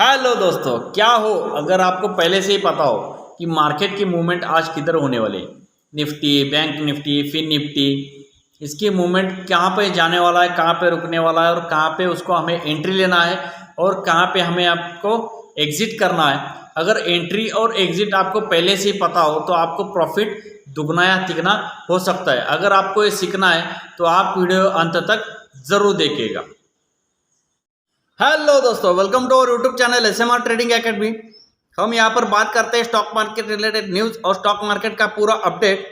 Hello दोस्तों, क्या हो अगर आपको पहले से ही पता हो कि मार्केट की मूवमेंट आज किधर होने वाली है। निफ्टी, बैंक निफ्टी, फिन निफ्टी, इसकी मूवमेंट कहाँ पे जाने वाला है, कहाँ पे रुकने वाला है और कहाँ पे उसको हमें एंट्री लेना है और कहाँ पे हमें आपको एग्जिट करना है। अगर एंट्री और एग्जिट आपको पहले से ही पता हो तो आपको प्रॉफिट दुगना या तिगना हो सकता है। अगर आपको ये सीखना है तो आप वीडियो अंत तक ज़रूर देखिएगा। हेलो दोस्तों, welcome to our YouTube channel SMR trading academy. हम यहाँ पर बात करते हैं स्टॉक मार्केट रिलेटेड न्यूज़ और स्टॉक मार्केट का पूरा अपडेट।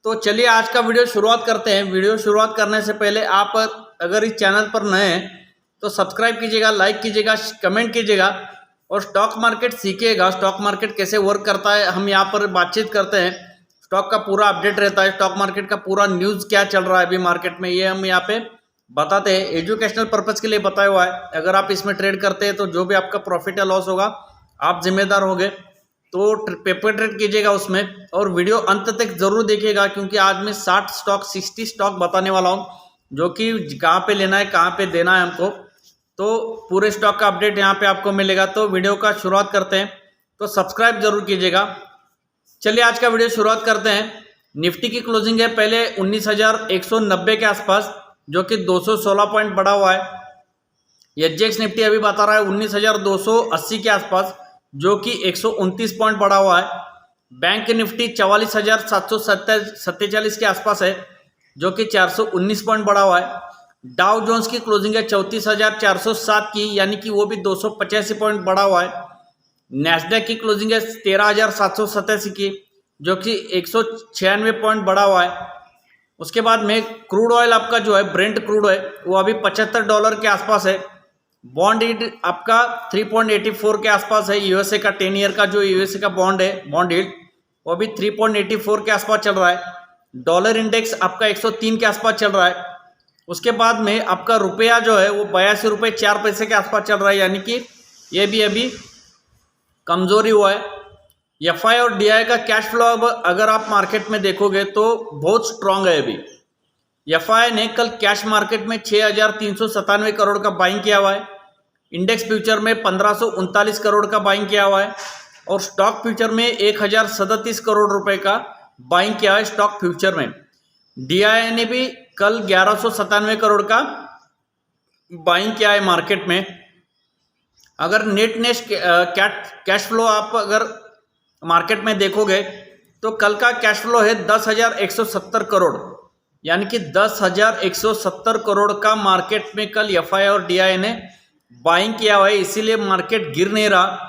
तो चलिए आज का वीडियो शुरुआत करते हैं। वीडियो शुरुआत करने से पहले आप अगर इस चैनल पर नए हैं तो सब्सक्राइब कीजिएगा, लाइक कीजिएगा, कमेंट कीजिएगा और स्टॉक मार्केट सीखिएगा। स्टॉक मार्केट कैसे वर्क करता है हम यहाँ पर बातचीत करते हैं। स्टॉक का पूरा अपडेट रहता है, स्टॉक मार्केट का पूरा न्यूज़ क्या चल रहा है अभी मार्केट में, ये हम यहाँ पे बताते हैं। एजुकेशनल पर्पज़ के लिए बताया हुआ है। अगर आप इसमें ट्रेड करते हैं तो जो भी आपका प्रॉफिट या लॉस होगा आप जिम्मेदार होंगे। तो पेपर ट्रेड कीजिएगा उसमें और वीडियो अंत तक जरूर देखिएगा, क्योंकि आज मैं 60 स्टॉक बताने वाला हूँ जो कि कहाँ पे लेना है, कहाँ पे देना है हमको। तो पूरे स्टॉक का अपडेट यहाँ पे आपको मिलेगा। तो वीडियो का शुरुआत करते हैं, तो सब्सक्राइब जरूर कीजिएगा। चलिए आज का वीडियो शुरुआत करते हैं। निफ्टी की क्लोजिंग है पहले 19,190 के आसपास, जो कि 216 पॉइंट बढ़ा हुआ है। एसजीएक्स निफ्टी अभी बता रहा है 19,280 के आसपास, जो कि 129 पॉइंट बढ़ा हुआ है। बैंक निफ्टी 44,747 के आसपास है, जो कि 419 पॉइंट बढ़ा हुआ है। डाउ जोन्स की क्लोजिंग है 34,407 की, यानी कि वो भी 285 पॉइंट बढ़ा हुआ है। नैस्डैक की क्लोजिंग है 13,787 की, जो कि 196 पॉइंट बढ़ा हुआ है। उसके बाद में क्रूड ऑयल आपका जो है ब्रेंट क्रूड है वो अभी $75 के आसपास है। बॉन्ड यील्ड आपका 3.84 के आसपास है। यूएसए का 10 ईयर का जो यूएसए का बॉन्ड है, बॉन्ड यील्ड वो अभी 3.84 के आसपास चल रहा है। डॉलर इंडेक्स आपका 103 के आसपास चल रहा है। उसके बाद में आपका रुपया जो है वो 82 रुपये 4 पैसे के आसपास चल रहा है, यानी कि ये भी अभी कमजोरी हुआ है। एफआई और डीआई का कैश फ्लो अब अगर आप मार्केट में देखोगे तो बहुत स्ट्रांग है अभी। एफआई ने कल कैश मार्केट में 6,397 करोड़ का बाइंग किया हुआ है। इंडेक्स फ्यूचर में 1,539 करोड़ का बाइंग किया हुआ है और स्टॉक फ्यूचर में 1,037 करोड़ रुपए का बाइंग किया है स्टॉक फ्यूचर में। डीआई ने भी कल 1,197 करोड़ का बाइंग किया है मार्केट में। अगर नेट कैश फ्लो आप अगर मार्केट में देखोगे तो कल का कैश फ्लो है 10,170 करोड़, यानी कि 10,170 करोड़ का मार्केट में कल एफआई और डीआई ने बाइंग किया हुआ है, इसीलिए मार्केट गिर नहीं रहा।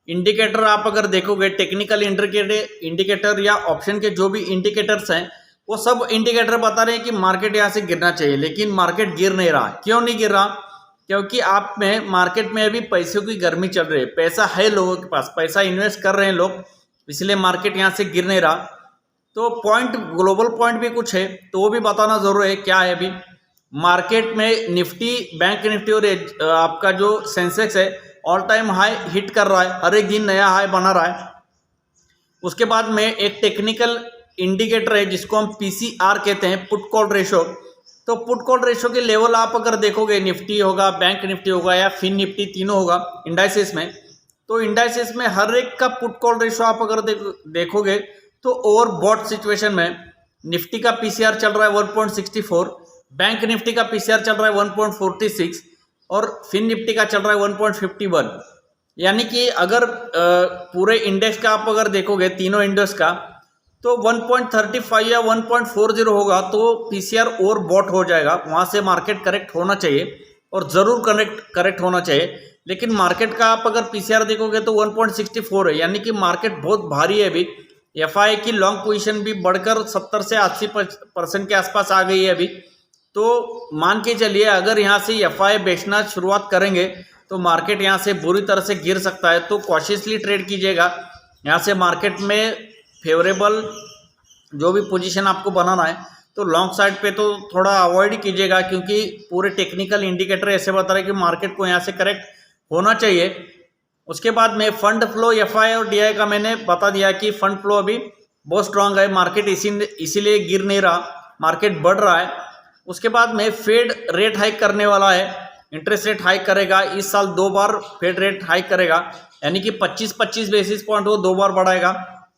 इंडिकेटर आप अगर देखोगे, टेक्निकल इंडिकेटर या ऑप्शन के जो भी इंडिकेटर्स हैं वो सब इंडिकेटर बता रहे हैं कि मार्केट यहाँ से गिरना चाहिए, लेकिन मार्केट गिर नहीं रहा। क्यों नहीं गिर रहा? क्योंकि आप में मार्केट में अभी पैसों की गर्मी चल रही है। पैसा है लोगों के पास, पैसा इन्वेस्ट कर रहे हैं लोग, इसलिए मार्केट यहाँ से गिर नहीं रहा। तो पॉइंट, ग्लोबल पॉइंट भी कुछ है तो वो भी बताना जरूर है। क्या है अभी मार्केट में निफ्टी, बैंक निफ्टी और आपका जो सेंसेक्स है ऑल टाइम हाई हिट कर रहा है, हर एक दिन नया हाई बना रहा है। उसके बाद में एक टेक्निकल इंडिकेटर है जिसको हम पीसीआर कहते हैं, पुट कॉल रेशो। तो पुट कॉल रेशो के लेवल आप अगर देखोगे, निफ्टी होगा, बैंक निफ्टी होगा या फिन निफ्टी, तीनों होगा इंडाइसेस में, तो इंडाइसेस में हर एक का पुट कॉल रेशो आप अगर देखोगे तो ओवरबॉट सिचुएशन में निफ्टी का पीसीआर चल रहा है 1.64, बैंक निफ्टी का पीसीआर चल रहा है 1.46 और फिन निफ्टी का चल रहा है 1.51। यानी कि अगर पूरे इंडेक्स का आप अगर देखोगे, तीनों इंडेक्स का, तो 1.35 या 1.40 होगा तो पीसीआर ओवरबॉट हो जाएगा। वहाँ से मार्केट करेक्ट होना चाहिए और ज़रूर करेक्ट होना चाहिए। लेकिन मार्केट का आप अगर पीसीआर देखोगे तो 1.64 है, यानी कि मार्केट बहुत भारी है अभी। एफआई की लॉन्ग पोजीशन भी बढ़कर 70 से 80% के आसपास आ गई है अभी। तो मान के चलिए अगर यहाँ से एफआई बेचना शुरुआत करेंगे तो मार्केट यहाँ से बुरी तरह से गिर सकता है। तो कॉशियसली ट्रेड कीजिएगा। यहाँ से मार्केट में फेवरेबल जो भी पोजीशन आपको बनाना है तो लॉन्ग साइड पे तो थोड़ा अवॉइड कीजिएगा, क्योंकि पूरे टेक्निकल इंडिकेटर ऐसे बता रहे हैं कि मार्केट को यहाँ से करेक्ट होना चाहिए। उसके बाद में फंड फ्लो एफआई और डीआई का मैंने बता दिया कि फंड फ्लो अभी बहुत स्ट्रांग है। मार्केट इसीलिए गिर नहीं रहा, मार्केट बढ़ रहा है। उसके बाद में फेड रेट हाइक करने वाला है इंटरेस्ट रेट हाइक करेगा। इस साल 2 बार फेड रेट हाइक करेगा, यानी कि 25-25 बेसिस पॉइंट वो 2 बार बढ़ाएगा,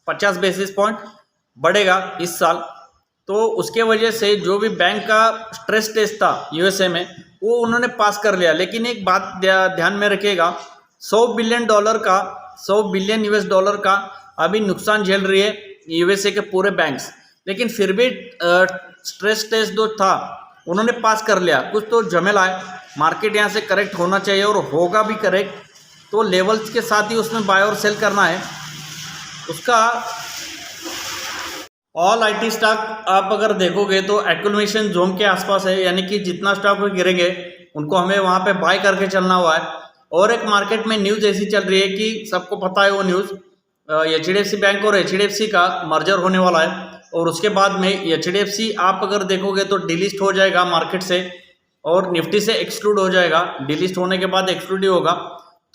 50 बेसिस पॉइंट बढ़ेगा इस साल। तो उसके वजह से जो भी बैंक का स्ट्रेस टेस्ट था यूएसए में वो उन्होंने पास कर लिया। लेकिन एक बात ध्यान में रखिएगा, $100 बिलियन यूएस डॉलर का अभी नुकसान झेल रही है यूएसए के पूरे बैंक्स। लेकिन फिर भी स्ट्रेस टेस्ट जो था उन्होंने पास कर लिया। कुछ तो झमेला है, मार्केट यहाँ से करेक्ट होना चाहिए और होगा भी करेक्ट, तो लेवल्स के साथ ही उसमें बाय और सेल करना है। उसका ऑल आईटी स्टॉक आप अगर देखोगे तो एक्यूमुलेशन जोन के आसपास है, यानी कि जितना स्टॉक में गिरेंगे उनको हमें वहाँ पे बाय करके चलना हुआ है। और एक मार्केट में न्यूज़ ऐसी चल रही है कि सबको पता है वो न्यूज़, एचडीएफसी बैंक और एचडीएफसी का मर्जर होने वाला है। और उसके बाद में एचडीएफसी आप अगर देखोगे तो डिलिस्ट हो जाएगा मार्केट से और निफ्टी से एक्सक्लूड हो जाएगा। डिलिस्ट होने के बाद एक्सक्लूड ही होगा।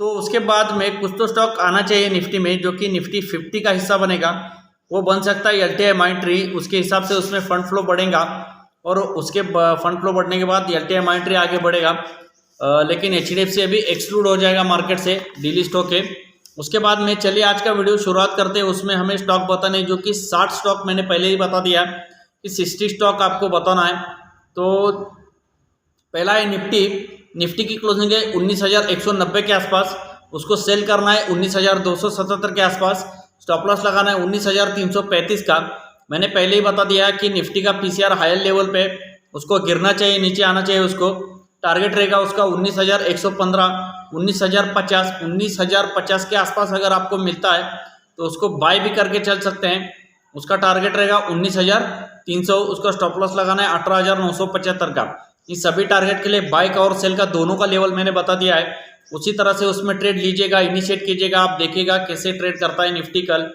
तो उसके बाद में कुछ तो स्टॉक आना चाहिए निफ्टी में, जो कि निफ्टी 50 का हिस्सा बनेगा। वो बन सकता है एलटीआई माइंट्री, उसके हिसाब से उसमें फंड फ्लो बढ़ेगा और उसके फंड फ्लो बढ़ने के बाद एलटीआई माइंट्री आगे बढ़ेगा। लेकिन एचडीएफसी अभी एक्सक्लूड हो जाएगा मार्केट से डिलिस्ट होके। उसके बाद में चलिए आज का वीडियो शुरुआत करते हैं। उसमें हमें स्टॉक बताने, जो कि 60 स्टॉक मैंने पहले ही बता दिया कि 60 स्टॉक आपको बताना है। तो पहला है निफ्टी की क्लोजिंग है 19,190 के आसपास, उसको सेल करना है 19,277 के आसपास। स्टॉप लॉस लगाना है 19,335 का। मैंने पहले ही बता दिया कि निफ्टी का पीसीआर हायर लेवल पे उसको गिरना चाहिए, नीचे आना चाहिए। उसको टारगेट रहेगा उसका 19,115, 19,050, 19,050 के आसपास अगर आपको मिलता है तो उसको बाय भी करके चल सकते हैं। उसका टारगेट रहेगा 19,300, उसका स्टॉप लॉस लगाना है 18,975 का। इस सभी टारगेट के लिए बाय का और सेल का दोनों का लेवल मैंने बता दिया है। उसी तरह से उसमें ट्रेड लीजिएगा, इनिशिएट कीजिएगा, आप देखिएगा कैसे ट्रेड करता है निफ्टी कल।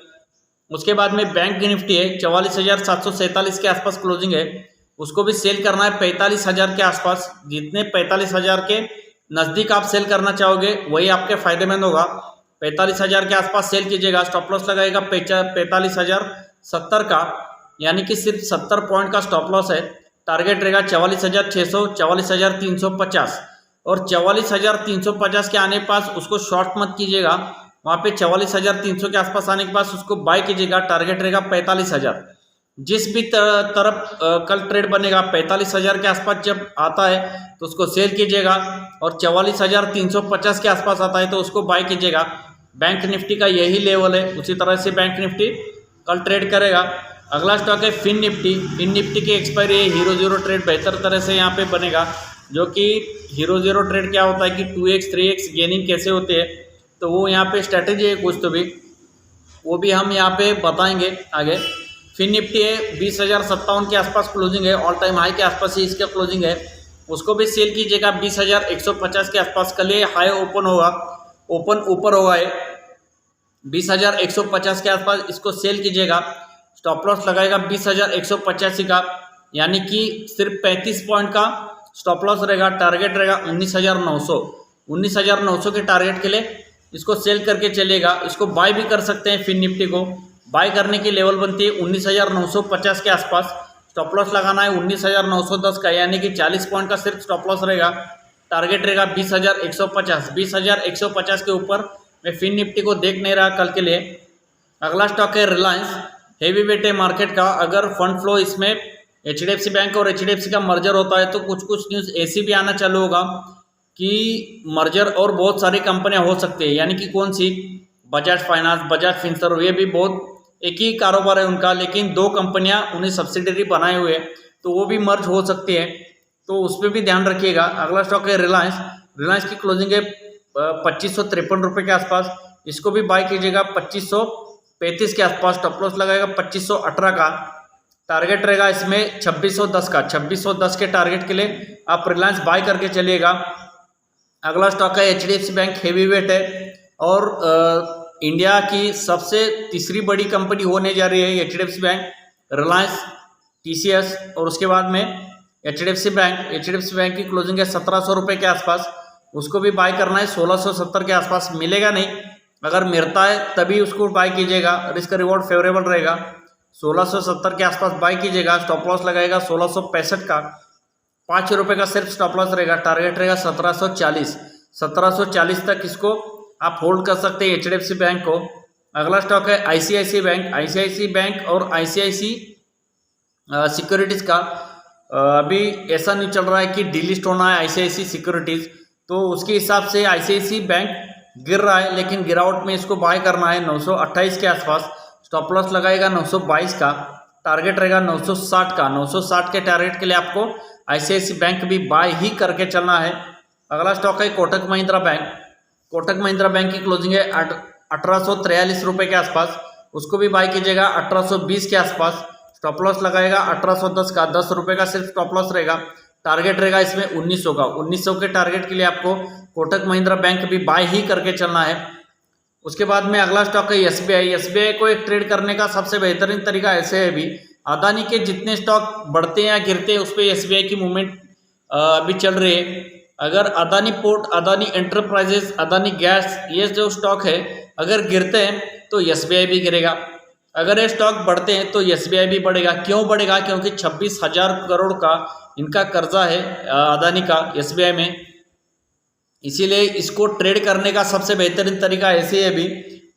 उसके बाद में बैंक की निफ्टी है 44,747 के आसपास क्लोजिंग है, उसको भी सेल करना है 45,000 के आसपास। जितने 45,000 के नज़दीक आप सेल करना चाहोगे वही आपके फायदेमंद होगा। 45,000 के आसपास सेल कीजिएगा। स्टॉप लॉस लगाएगा 45,070 का, यानी कि सिर्फ 70 पॉइंट का स्टॉप लॉस है। टारगेट रहेगा 44,600, 44,350 और 44,350 के आने के पास उसको शॉर्ट मत कीजिएगा। वहाँ पे 44,300 के आसपास आने के पास उसको बाय कीजिएगा। टारगेट रहेगा 45,000। जिस भी तरफ कल ट्रेड बनेगा 45,000 के आसपास जब आता है तो उसको सेल कीजिएगा और 44,350 के आसपास आता है तो उसको बाय कीजिएगा। बैंक निफ्टी का यही लेवल है, उसी तरह से बैंक निफ्टी कल ट्रेड करेगा। अगला स्टॉक है फिन निफ्टी की एक्सपायरी है हीरो जीरो ट्रेड बेहतर तरह से यहाँ पे बनेगा। जो कि हीरो जीरो ट्रेड क्या होता है कि 2x 3x गेनिंग कैसे होते हैं, तो वो यहाँ पे स्ट्रैटेजी है कुछ, तो भी वो भी हम यहाँ पे बताएंगे आगे। फिन निफ्टी है 20,057 के आसपास क्लोजिंग है, ऑल टाइम हाई के आसपास ही इसका क्लोजिंग है। उसको भी सेल कीजिएगा 20,150 के आसपास। कल ये हाई ओपन होगा, ओपन ऊपर होगा है 20,150 के आसपास, इसको सेल कीजिएगा। स्टॉप लॉस लगाएगा 20,185 का, यानी कि सिर्फ 35 पॉइंट का स्टॉप लॉस रहेगा। टारगेट रहेगा 19,900 के टारगेट के लिए इसको सेल करके चलेगा। इसको बाय भी कर सकते हैं। फिन निफ्टी को बाय करने की लेवल बनती है 19,950 के आसपास। स्टॉप लॉस लगाना है 19,910 का, यानी कि 40 पॉइंट का सिर्फ स्टॉप लॉस रहेगा। टारगेट रहेगा 20,150। 20,150 के ऊपर मैं फिन निफ्टी को देख नहीं रहा कल के लिए। अगला स्टॉक है रिलायंस, हेवी वेट है मार्केट का। अगर फंड फ्लो इसमें एचडीएफसी बैंक और एचडीएफसी का मर्जर होता है तो कुछ कुछ न्यूज़ ऐसी भी आना चालू होगा कि मर्जर और बहुत सारी कंपनियां हो सकती है, यानी कि कौन सी, बजाज फाइनेंस, बजाज फिनसर्व, ये भी बहुत एक ही कारोबार है उनका, लेकिन 2 कंपनियां उन्हें सब्सिडरी बनाए हुए हैं तो वो भी मर्ज हो सकती है, तो उस पर भी ध्यान रखिएगा। अगला स्टॉक है रिलायंस की क्लोजिंग है 2,553 रुपये के आसपास। इसको भी बाय कीजिएगा 2,535 के आसपास। स्टॉप लॉस लगाएगा 2,518 का। टारगेट रहेगा इसमें 2,610 का। 2,610 के टारगेट के लिए आप रिलायंस बाय करके चलिएगा। अगला स्टॉक है एचडीएफसी बैंक, हेवी वेट है और इंडिया की सबसे तीसरी बड़ी कंपनी होने जा रही है एचडीएफसी बैंक, रिलायंस, टीसीएस और उसके बाद में एचडीएफसी बैंक की क्लोजिंग है 1,700 रुपये के आसपास। उसको भी बाय करना है 1,670 के आसपास। मिलेगा नहीं, अगर मिलता है तभी उसको बाय कीजिएगा, रिस्क रिवॉर्ड फेवरेबल रहेगा। 1,670 के आसपास बाय कीजिएगा। स्टॉप लॉस लगाएगा 1,665 का। ₹5 का सिर्फ स्टॉप लॉस रहेगा। टारगेट रहेगा 1740। 1740 तक इसको आप होल्ड कर सकते हैं HDFC बैंक को। अगला स्टॉक है ICICI बैंक। ICICI बैंक और ICICI सिक्योरिटीज़ का अभी ऐसा नहीं चल रहा है कि डीलिस्ट होना है ICICI सिक्योरिटीज़, तो उसके हिसाब से ICICI बैंक गिर रहा है, लेकिन गिरावट में इसको बाय करना है 928 के आसपास। स्टॉप लॉस लगाएगा 922 का। टारगेट रहेगा 960 का। 960 के टारगेट के लिए आपको ICICI बैंक भी बाय ही करके चलना है। अगला स्टॉक है कोटक महिंद्रा बैंक। कोटक महिंद्रा बैंक की क्लोजिंग है 1843 रुपये के आसपास, उसको भी बाय कीजिएगा 1820 के आसपास। स्टॉप लॉस लगाएगा 1810 का। 10 रुपये का सिर्फ स्टॉप लॉस रहेगा। टारगेट रहेगा इसमें 1900 का। 1900 के टारगेट के लिए आपको कोटक महिंद्रा बैंक भी बाय ही करके चलना है। उसके बाद में अगला स्टॉक है SBI। SBI को एक ट्रेड करने का सबसे बेहतरीन तरीका ऐसे है भी, अदानी के जितने स्टॉक बढ़ते हैं या गिरते हैं उस पर SBI की मूवमेंट अभी चल रही है। अगर Adani port, Adani enterprises, Adani gas, ये जो स्टॉक है अगर गिरते हैं तो SBI भी गिरेगा। अगर ये स्टॉक बढ़ते हैं तो SBI भी बढ़ेगा। क्यों बढ़ेगा? क्योंकि 26,000 करोड़ का इनका कर्जा है अदानी का SBI में, इसीलिए इसको ट्रेड करने का सबसे बेहतरीन तरीका ऐसे है भी,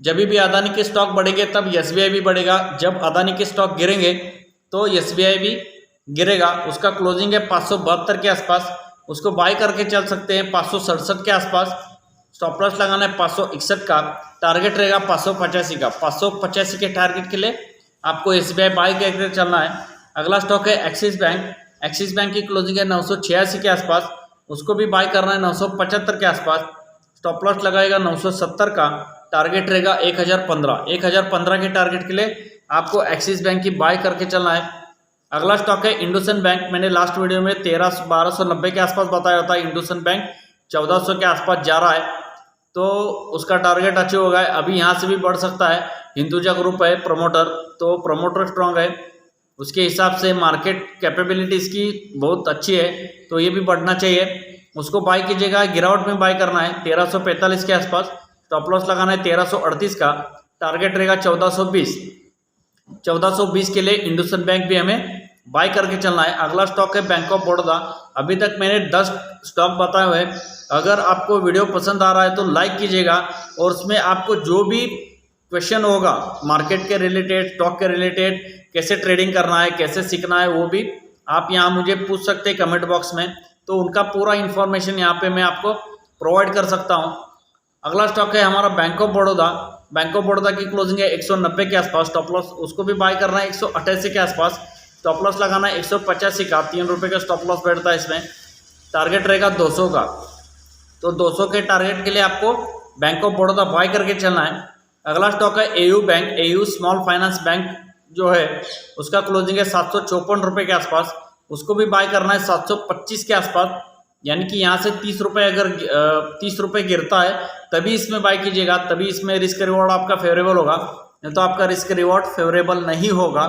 जब भी अदानी के स्टॉक बढ़ेंगे तब SBI भी बढ़ेगा, जब अदानी के स्टॉक गिरेंगे तो SBI भी गिरेगा। उसका क्लोजिंग है 572 के आसपास, उसको बाय करके चल सकते हैं 567 के आसपास। स्टॉप लॉस लगाना है 561 का। टारगेट रहेगा 585 का। 585 के टारगेट के लिए आपको SBI बाय करके चलना है। अगला स्टॉक है एक्सिस बैंक। एक्सिस बैंक की क्लोजिंग है 986 के आसपास, उसको भी बाय करना है 975 के आसपास। स्टॉप लॉस लगाएगा 970 का। टारगेट रहेगा 1015। 1015 के टारगेट के लिए आपको एक्सिस बैंक की बाय करके चलना है। अगला स्टॉक है इंडोसिंड बैंक। मैंने लास्ट वीडियो में 1290 के आसपास बताया था। इंडोसिंड बैंक 1400 के आसपास जा रहा है, तो उसका टारगेट अचीव होगा। अभी यहाँ से भी बढ़ सकता है। हिंदुजा ग्रुप है प्रमोटर, तो प्रमोटर स्ट्रांग है, उसके हिसाब से मार्केट कैपेबिलिटी इसकी बहुत अच्छी है, तो ये भी बढ़ना चाहिए। उसको बाय कीजिएगा, गिरावट में बाय करना है 1345 के आसपास। स्टॉप लॉस लगाना है 1338 का। टारगेट रहेगा 1420। 1420 के लिए इंडोसिंड बैंक भी हमें बाय करके चलना है। अगला स्टॉक है बैंक ऑफ बड़ौदा। अभी तक मैंने 10 स्टॉक बताए हुए हैं। अगर आपको वीडियो पसंद आ रहा है तो लाइक कीजिएगा, और उसमें आपको जो भी क्वेश्चन होगा मार्केट के रिलेटेड, स्टॉक के रिलेटेड, कैसे ट्रेडिंग करना है, कैसे सीखना है, वो भी आप यहाँ मुझे पूछ सकते हैं कमेंट बॉक्स में, तो उनका पूरा इन्फॉर्मेशन यहाँ पे मैं आपको प्रोवाइड कर सकता हूँ। अगला स्टॉक है हमारा bank of Baroda. Bank of Baroda की क्लोजिंग है 190 के आसपास। स्टॉप लॉस उसको भी बाय करना है 188 के आसपास। स्टॉप लॉस लगाना है 185 का। 3 रुपये का स्टॉप लॉस बैठता है इसमें। टारगेट रहेगा 200 का। तो 200 के टारगेट के लिए आपको बैंक ऑफ बड़ौदा बाय करके चलना है। अगला स्टॉक है AU bank. AU small finance bank जो है उसका क्लोजिंग है 754 रुपये के आसपास, उसको भी बाय करना है 725 के आसपास। यानी कि यहाँ से 30 रुपये, अगर 30 रुपये गिरता है तभी इसमें बाय कीजिएगा, तभी इसमें रिस्क रिवॉर्ड आपका फेवरेबल होगा, नहीं तो आपका रिस्क रिवॉर्ड फेवरेबल नहीं होगा।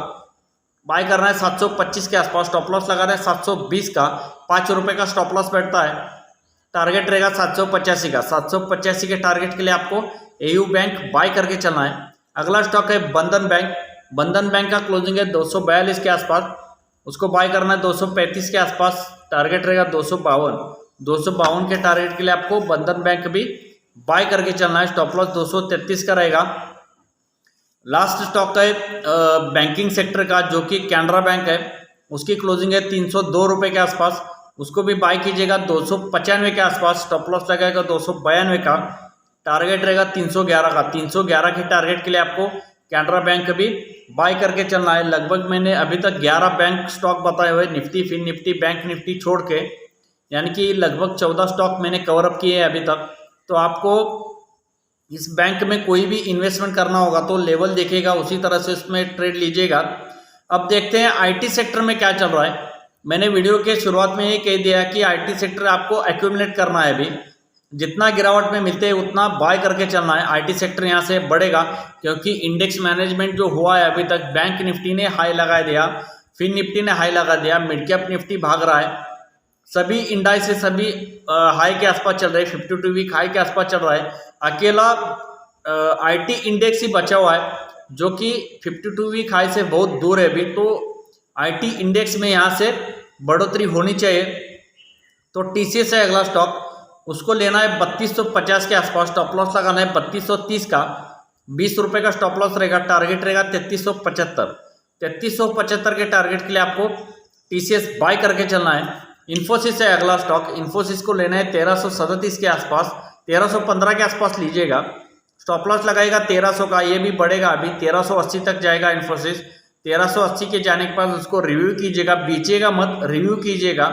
बाय करना है 725 के आसपास। स्टॉप लॉस लगाना है 720 का। 5 रुपये का स्टॉप लॉस बैठता है। टारगेट रहेगा 785 का। 785 के टारगेट के लिए आपको AU बैंक बाय करके चलना है। अगला स्टॉक है बंधन बैंक। बंधन बैंक का क्लोजिंग है 242 के आसपास, उसको बाय करना है 235 के आसपास। टारगेट रहेगा 252। 252 के टारगेट के लिए आपको बंधन बैंक भी बाय करके चलना है। स्टॉप लॉस 233 का रहेगा। लास्ट स्टॉक है बैंकिंग सेक्टर का, जो कि कैनरा बैंक है। उसकी क्लोजिंग है 302 रुपये के आसपास, उसको भी बाय कीजिएगा 295 के आसपास। स्टॉप लॉस लगाएगा 292 का। टारगेट रहेगा 311 का। 311 के टारगेट के लिए आपको कैनरा बैंक भी बाय करके चलना है। लगभग मैंने अभी तक 11 बैंक स्टॉक बताए हुए, निफ्टी, फिन निफ्टी, बैंक निफ्टी छोड़ के, यानी कि लगभग 14 स्टॉक मैंने कवर अप किए हैं अभी तक। तो आपको इस बैंक में कोई भी इन्वेस्टमेंट करना होगा तो लेवल देखिएगा, उसी तरह से इसमें ट्रेड लीजिएगा। अब देखते हैं IT सेक्टर में क्या चल रहा है। मैंने वीडियो के शुरुआत में ये कह दिया कि IT सेक्टर आपको एक्यूमुलेट करना है। अभी जितना गिरावट में मिलते हैं उतना बाय करके चलना है। IT सेक्टर यहाँ से बढ़ेगा, क्योंकि इंडेक्स मैनेजमेंट जो हुआ है अभी तक, बैंक निफ्टी ने हाई लगा दिया, फिन निफ्टी ने हाई लगा दिया, मिड कैप निफ्टी भाग रहा है, सभी इंडाइस से सभी हाई के आसपास चल रहे हैं, 52 वीक हाई के आसपास चल रहा है। अकेला IT इंडेक्स ही बचा हुआ है जो कि 52 वीक हाई से बहुत दूर है अभी। तो IT इंडेक्स में यहाँ से बढ़ोतरी होनी चाहिए। तो TCS है अगला स्टॉक, उसको लेना है 3250 के आसपास, स्टॉप लॉस लगाना है 3230 का, 20 रुपये का स्टॉप लॉस रहेगा, टारगेट रहेगा 3375। 3375 के टारगेट के लिए आपको TCS बाय करके चलना है। इन्फोसिस है अगला स्टॉक, इन्फोसिस को लेना है 1337 के आसपास, 1315 के आसपास लीजिएगा, स्टॉप लॉस लगाएगा 1300 का, ये भी बढ़ेगा, अभी 1380 तक जाएगा इन्फोसिस। 1380 के जाने के बाद उसको रिव्यू कीजिएगा, बेचिएगा मत, रिव्यू कीजिएगा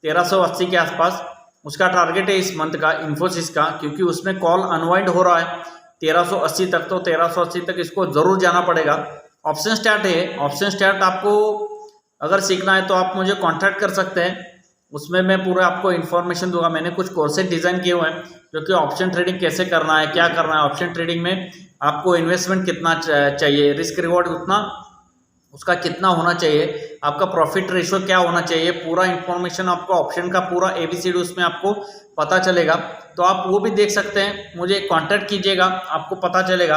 1380 के आसपास। उसका टारगेट है इस मंथ का इन्फोसिस का, क्योंकि उसमें कॉल अनवाइंड हो रहा है 1380 तक, तो 1380 तक इसको ज़रूर जाना पड़ेगा। ऑप्शन स्टार्ट है, ऑप्शन स्टार्ट आपको अगर सीखना है तो आप मुझे कांटेक्ट कर सकते हैं, उसमें मैं पूरा आपको इन्फॉर्मेशन दूंगा। मैंने कुछ कोर्सेज डिज़ाइन किए हुए हैं जो कि ऑप्शन ट्रेडिंग कैसे करना है, क्या करना है, ऑप्शन ट्रेडिंग में आपको इन्वेस्टमेंट कितना चाहिए, रिस्क रिवॉर्ड उतना उसका कितना होना चाहिए, आपका प्रॉफिट रेशो क्या होना चाहिए, पूरा इन्फॉर्मेशन आपको ऑप्शन का पूरा ABCD उसमें आपको पता चलेगा। तो आप वो भी देख सकते हैं, मुझे कांटेक्ट कीजिएगा, आपको पता चलेगा।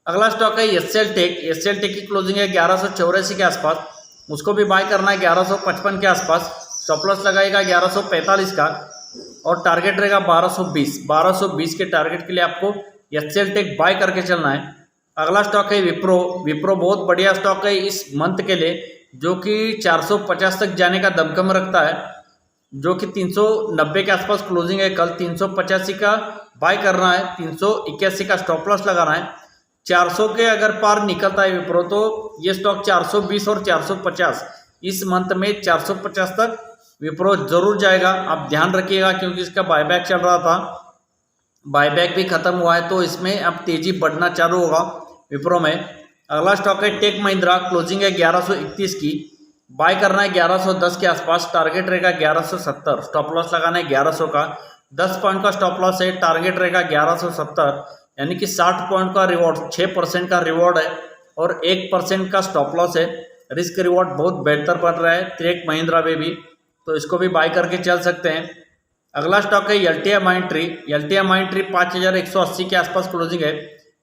अगला स्टॉक है SL टेक। SL टेक की क्लोजिंग है 1184 के आसपास, उसको भी बाय करना है 1155 के आसपास, स्टॉप लॉस लगाएगा 1145 का और टारगेट रहेगा 1220। 1220 के टारगेट के लिए आपको SL टेक बाय करके चलना है। अगला स्टॉक है विप्रो। विप्रो बहुत बढ़िया स्टॉक है इस मंथ के लिए, जो कि 450 तक जाने का दमखम रखता है, जो कि 390 के आसपास क्लोजिंग है कल। 385 का बाय करना है, 381 का स्टॉप लॉस लगाना है। 400 के अगर पार निकलता है विप्रो तो ये स्टॉक 420 और 450 इस मंथ में 450 तक विप्रो जरूर जाएगा, आप ध्यान रखिएगा, क्योंकि इसका बायबैक चल रहा था, बायबैक भी खत्म हुआ है, तो इसमें अब तेजी बढ़ना चालू होगा विप्रो में। अगला स्टॉक है टेक महिंद्रा, क्लोजिंग है 1131 की, बाय करना है 1110 के आसपास, टारगेट रहेगा 1170, स्टॉप लॉस लगाना है 1100 का, 10 पॉइंट का स्टॉप लॉस है, टारगेट रहेगा 1170, यानी कि 60 पॉइंट का रिवॉर्ड, 6% का रिवॉर्ड है और 1% का स्टॉप लॉस है। रिस्क रिवॉर्ड बहुत बेहतर पड़ रहा है टेक महिंद्रा में भी, तो इसको भी बाय करके चल सकते हैं। अगला स्टॉक है LTIMindtree। LTIMindtree 5180 के आसपास क्लोजिंग है,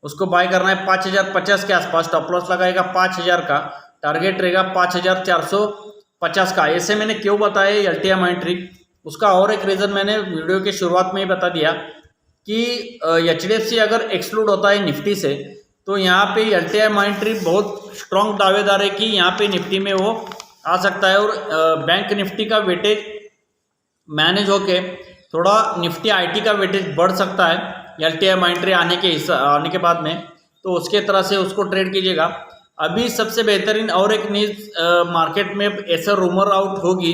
उसको बाय करना है 5050 के आसपास, स्टॉप लॉस लगाएगा 5000 का, टारगेट रहेगा 5450 का। ऐसे मैंने क्यों बताया LTIMindtree, उसका और एक रीज़न मैंने वीडियो के शुरुआत में ही बता दिया कि HDFC अगर एक्सक्लूड होता है निफ्टी से, तो यहाँ पे LTIMindtree बहुत स्ट्रॉन्ग दावेदार है कि यहाँ पे निफ्टी में वो आ सकता है, और बैंक निफ्टी का वेटेज मैनेज होके थोड़ा निफ्टी IT का वेटेज बढ़ सकता है LTIMindtree आने के बाद में, तो उसके तरह से उसको ट्रेड कीजिएगा। अभी सबसे बेहतरीन और एक न्यूज़ मार्केट में ऐसा रूमर आउट होगी,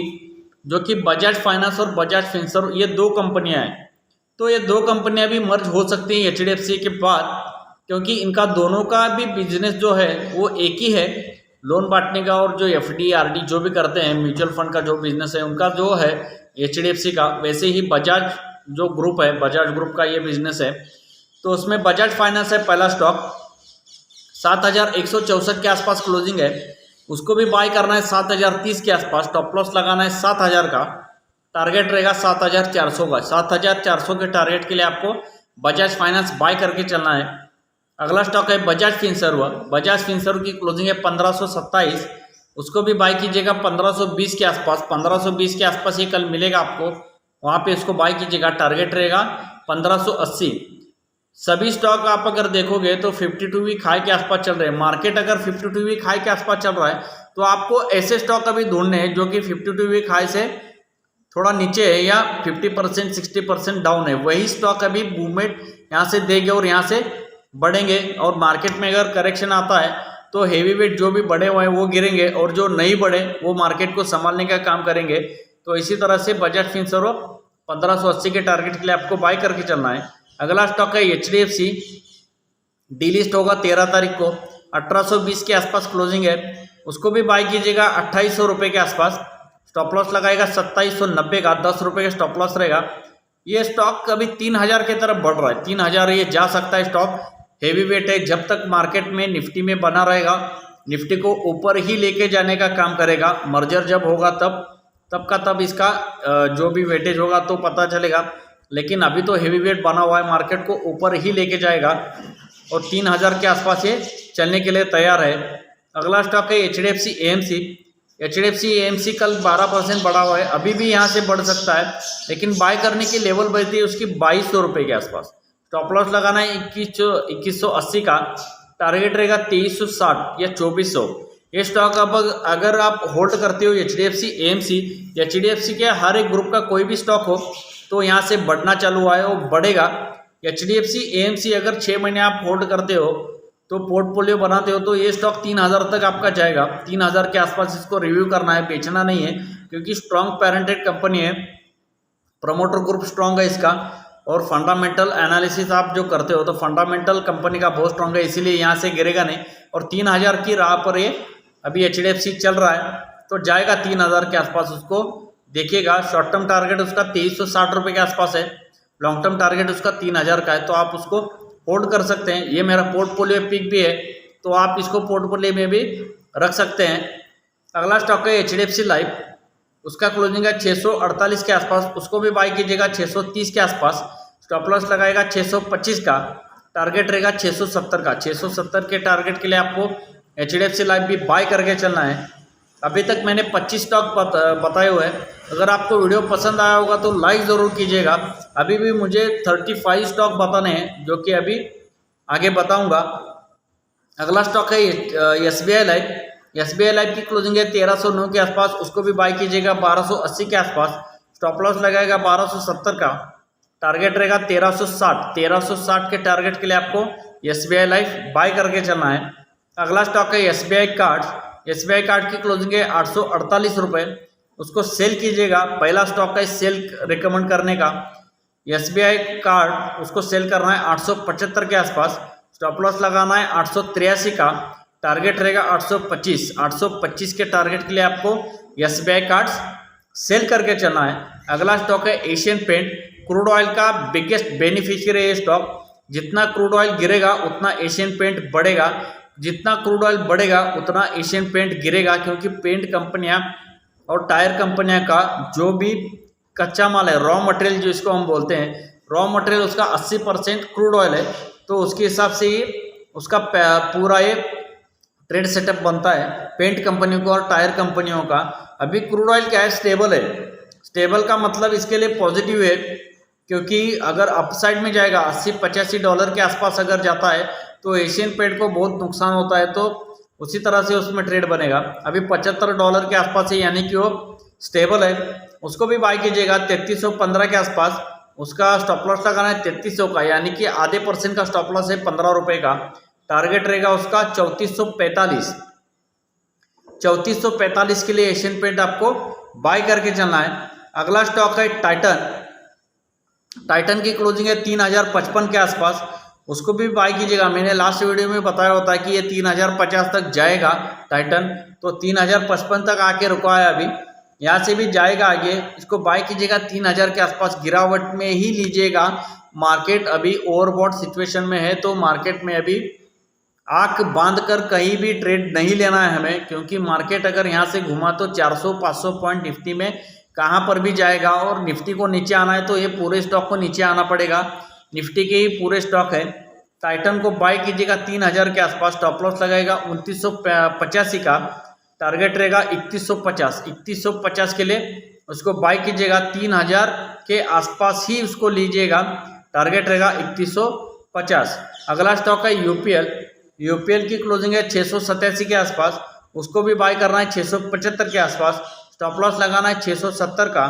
जो कि बजाज फाइनेंस और बजाज फिनसर्व, ये दो कंपनियां हैं, तो ये दो कंपनियां भी मर्ज हो सकती हैं HDFC के बाद, क्योंकि इनका दोनों का भी बिजनेस जो है वो एक ही है, लोन बांटने का, और जो FD RD जो भी करते हैं, म्यूचुअल फंड का जो बिजनेस है उनका जो है HDFC का, वैसे ही बजाज जो ग्रुप है, बजाज ग्रुप का ये बिजनेस है। तो उसमें बजाज फाइनेंस है पहला स्टॉक, 7164 के आसपास क्लोजिंग है, उसको भी बाय करना है 7030 के आसपास, स्टॉप लॉस लगाना है 7000 का, टारगेट रहेगा 7400 का। 7400 के टारगेट के लिए आपको बजाज फाइनेंस बाय करके चलना है। अगला स्टॉक है बजाज फिनसर्व। बजाज फिनसर्व की क्लोजिंग है 1527, उसको भी बाय कीजिएगा 1520 के आसपास। 1520 के आसपास ये कल मिलेगा आपको, वहाँ पे इसको बाय कीजिएगा, टारगेट रहेगा 1580। सभी स्टॉक आप अगर देखोगे तो 52 वीक हाई के आसपास चल रहे हैं। मार्केट अगर 52 वीक हाई के आसपास चल रहा है तो आपको ऐसे स्टॉक अभी ढूंढने हैं जो कि 52 वीक हाई से थोड़ा नीचे है या 50% 60% डाउन है, वही स्टॉक अभी मूवमेंट यहाँ से देंगे और यहाँ से बढ़ेंगे। और मार्केट में अगर करेक्शन आता है तो हेवी वेट जो भी बढ़े हुए हैं वो गिरेंगे, और जो नहीं बढ़े वो मार्केट को संभालने का काम करेंगे। तो इसी तरह से बजाज फिनसर्व 1580 के टारगेट के लिए आपको बाय करके चलना है। अगला स्टॉक है HDFC, डीलिस्ट होगा 13 तारीख को, 1820 के आसपास क्लोजिंग है, उसको भी बाय कीजिएगा 2800 रुपये के आसपास, स्टॉप लॉस लगाएगा 2790 का, 10 रुपये का स्टॉप लॉस रहेगा। ये स्टॉक अभी 3000 की तरफ बढ़ रहा है, 3000 ये जा सकता है स्टॉक, हेवी वेट है। जब तक मार्केट में निफ्टी में बना रहेगा, निफ्टी को ऊपर ही लेके जाने का काम करेगा। मर्जर जब होगा तब इसका जो भी वेटेज होगा तो पता चलेगा, लेकिन अभी तो हेवी वेट बना हुआ है, मार्केट को ऊपर ही लेके जाएगा और 3000 के आसपास ये चलने के लिए तैयार है। अगला स्टॉक है HDFC AMC, HDFC AMC कल 12% बढ़ा हुआ है, अभी भी यहाँ से बढ़ सकता है, लेकिन बाय करने की लेवल बढ़ती है उसकी 2200 रुपये के आसपास। स्टॉप लॉस लगाना है 2180 का, टारगेट रहेगा 2360 या 2400। ये स्टॉक अब अगर आप होल्ड करते हो HDFC AMC, HDFC के हर एक ग्रुप का कोई भी स्टॉक हो तो यहाँ से बढ़ना चालू हुआ है, वो बढ़ेगा। HDFC AMC अगर 6 महीने आप होल्ड करते हो तो पोर्टफोलियो बनाते हो तो ये स्टॉक 3000 तक आपका जाएगा। 3000 के आसपास इसको रिव्यू करना है, बेचना नहीं है, क्योंकि स्ट्रॉन्ग पेरेंटेड कंपनी है, प्रमोटर ग्रुप स्ट्रॉन्ग है इसका, और फंडामेंटल एनालिसिस आप जो करते हो तो फंडामेंटल कंपनी का बहुत स्ट्रॉन्ग है, इसीलिए यहाँ से गिरेगा नहीं। और 3000 की राह पर ये अभी HDFC चल रहा है, तो जाएगा 3000 के आसपास, उसको देखिएगा। शॉर्ट टर्म टारगेट उसका 2360 रुपये के आसपास है, लॉन्ग टर्म टारगेट उसका 3000 का है, तो आप उसको होल्ड कर सकते हैं। ये मेरा पोर्टफोलियो पिक भी है, तो आप इसको पोर्टफोलियो में भी रख सकते हैं। अगला स्टॉक है HDFC लाइफ, उसका क्लोजिंग है 648 के आसपास, उसको भी बाय कीजिएगा 630 के आसपास। स्टॉप लॉस लगाएगा 625 का, टारगेट रहेगा 670 का। 670 के टारगेट के लिए आपको HDFC लाइफ भी बाय करके चलना है। अभी तक मैंने 25 स्टॉक बताए हुए हैं। अगर आपको वीडियो पसंद आया होगा तो लाइक ज़रूर कीजिएगा। अभी भी मुझे 35 स्टॉक बताने हैं, जो कि अभी आगे बताऊंगा। अगला स्टॉक है SBI लाइफ। SBI लाइफ की क्लोजिंग है 1309 के आसपास, उसको भी बाय कीजिएगा 1280 के आसपास। स्टॉप लॉस लगाएगा 1270 का, टारगेट रहेगा 1360। 1360 के टारगेट के लिए आपको SBI लाइफ बाय करके चलना है। अगला स्टॉक है SBI कार्ड। SBI कार्ड की क्लोजिंग है 848 रुपये, उसको सेल कीजिएगा। पहला स्टॉक है सेल रिकमेंड करने का, SBI कार्ड उसको सेल करना है 875 के आसपास। स्टॉप लॉस लगाना है 883 का, टारगेट रहेगा 825। 825 के टारगेट के लिए आपको SBI कार्ड्स सेल करके चलना है। अगला स्टॉक है एशियन पेंट। क्रूड ऑयल का बिगेस्ट बेनिफिशियरी है ये स्टॉक। जितना क्रूड ऑयल गिरेगा उतना एशियन पेंट बढ़ेगा, जितना क्रूड ऑयल बढ़ेगा उतना एशियन पेंट गिरेगा, क्योंकि पेंट कंपनियां और टायर कंपनियां का जो भी कच्चा माल है, रॉ मटेरियल जो इसको हम बोलते हैं, रॉ मटेरियल उसका 80% क्रूड ऑयल है, तो उसके हिसाब से ही उसका पूरा ये ट्रेड सेटअप बनता है पेंट कंपनियों को और टायर कंपनियों का। अभी क्रूड ऑयल क्या है, स्टेबल है। स्टेबल का मतलब इसके लिए पॉजिटिव है, क्योंकि अगर अपसाइड में जाएगा 80-85 डॉलर के आसपास अगर जाता है तो एशियन पेंट को बहुत नुकसान होता है, तो उसी तरह से उसमें ट्रेड बनेगा। अभी 75 डॉलर के आसपास है, यानी कि वो स्टेबल है, उसको भी बाय कीजिएगा 3315 के आसपास। उसका स्टॉप लॉस लगाना है 3300 का, यानी कि आधे % का स्टॉप लॉस है 15 रुपये का। टारगेट रहेगा उसका 3445। 3445 के लिए एशियन पेंट आपको बाय करके चलना है। अगला स्टॉक है टाइटन। टाइटन की क्लोजिंग है 3055 के आसपास, उसको भी बाय कीजिएगा। मैंने लास्ट वीडियो में बताया होता है कि ये 3050 तक जाएगा टाइटन, तो 3055 तक आके रुका है, अभी यहाँ से भी जाएगा आगे। इसको बाय कीजिएगा 3000 के आसपास, गिरावट में ही लीजिएगा। मार्केट अभी ओवरबॉट सिचुएशन में है, तो मार्केट में अभी आंख बांध कर कहीं भी ट्रेड नहीं लेना है हमें, क्योंकि मार्केट अगर यहाँ से घुमा तो 400-500 पॉइंट निफ्टी में कहाँ पर भी जाएगा, और निफ्टी को नीचे आना है तो ये पूरे स्टॉक को नीचे आना पड़ेगा। निफ्टी के ही पूरे स्टॉक है। टाइटन को बाय कीजिएगा 3000 के आसपास, स्टॉप लॉस लगाएगा 2985 का, टारगेट रहेगा 3150। 3150 के लिए उसको बाय कीजिएगा, 3000 के आसपास ही उसको लीजिएगा, टारगेट रहेगा 3150। अगला स्टॉक है यूपीएल की क्लोजिंग है 687 के आसपास, उसको भी बाय करना है 675 के आसपास। स्टॉप लॉस लगाना है 670 का,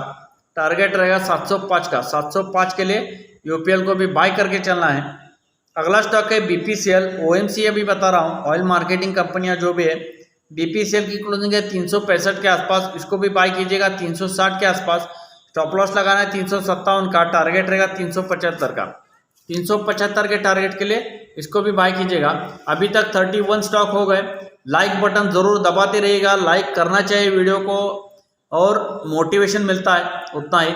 टारगेट रहेगा 705 का। 705 के लिए यूपीएल को भी बाय करके चलना है। अगला स्टॉक है BPCL। OMC अभी बता रहा हूँ, ऑयल मार्केटिंग कंपनियां जो भी है। BPCL की क्लोजिंग है 365 के आसपास, इसको भी बाय कीजिएगा 360 के आसपास। स्टॉप लॉस लगाना है 357 का, टारगेट रहेगा 375 का। 375 के टारगेट के लिए इसको भी बाय कीजिएगा। अभी तक 31 स्टॉक हो गए। लाइक बटन ज़रूर दबाते रहिएगा, लाइक करना चाहिए वीडियो को, और मोटिवेशन मिलता है उतना ही